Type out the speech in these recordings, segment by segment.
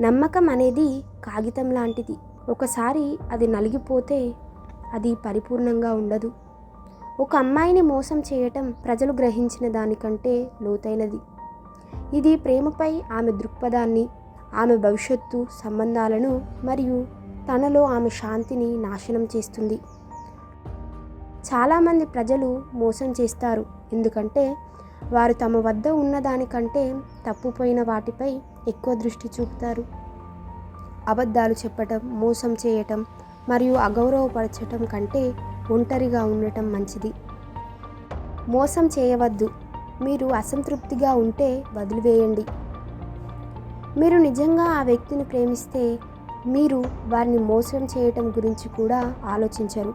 నమ్మకం అనేది కాగితం లాంటిది. ఒకసారి అది నలిగిపోతే అది పరిపూర్ణంగా ఉండదు. ఒక అమ్మాయిని మోసం చేయటం ప్రజలు గ్రహించిన దానికంటే లోతైనది. ఇది ప్రేమపై ఆమె దృక్పథాన్ని, ఆమె భవిష్యత్తు సంబంధాలను మరియు తనలో ఆమె శాంతిని నాశనం చేస్తుంది. చాలామంది ప్రజలు మోసం చేస్తారు ఎందుకంటే వారు తమ వద్ద ఉన్నదానికంటే తప్పుపోయిన వాటిపై ఎక్కువ దృష్టి చూపుతారు. అబద్ధాలు చెప్పటం, మోసం చేయటం మరియు అగౌరవపరచటం కంటే ఒంటరిగా ఉండటం మంచిది. మోసం చేయవద్దు. మీరు అసంతృప్తిగా ఉంటే వదిలివేయండి. మీరు నిజంగా ఆ వ్యక్తిని ప్రేమిస్తే మీరు వారిని మోసం చేయటం గురించి కూడా ఆలోచించరు.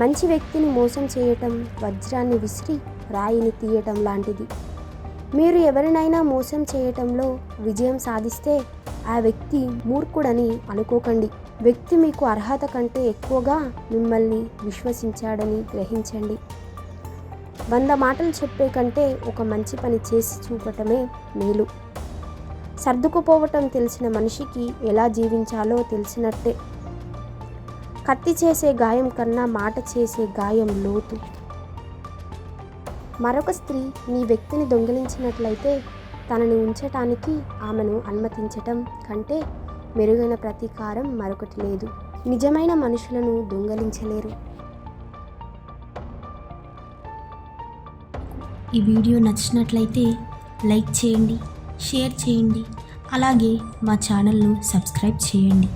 మంచి వ్యక్తిని మోసం చేయటం వజ్రాన్ని విసిరి రాయిని తీయటం లాంటిది. మీరు ఎవరినైనా మోసం చేయటంలో విజయం సాధిస్తే ఆ వ్యక్తి మూర్ఖుడని అనుకోకండి. వ్యక్తి మీకు అర్హత కంటే ఎక్కువగా మిమ్మల్ని విశ్వసించాడని గ్రహించండి. 100 మాటలు చెప్పే కంటే ఒక మంచి పని చేసి చూపటమే మేలు. సర్దుకుపోవటం తెలిసిన మనిషికి ఎలా జీవించాలో తెలిసినట్టే. కత్తి చేసే గాయం కన్నా మాట చేసే గాయం లోతు. మరొక స్త్రీ నీ వ్యక్తిని దొంగిలించినట్లయితే తనని ఉంచటానికి ఆమెను అనుమతించటం కంటే మెరుగైన ప్రతీకారం మరొకటి లేదు. నిజమైన మనుషులను దొంగిలించలేరు. ఈ వీడియో నచ్చినట్లయితే లైక్ చేయండి, షేర్ చేయండి, అలాగే మా ఛానల్ను సబ్స్క్రైబ్ చేయండి.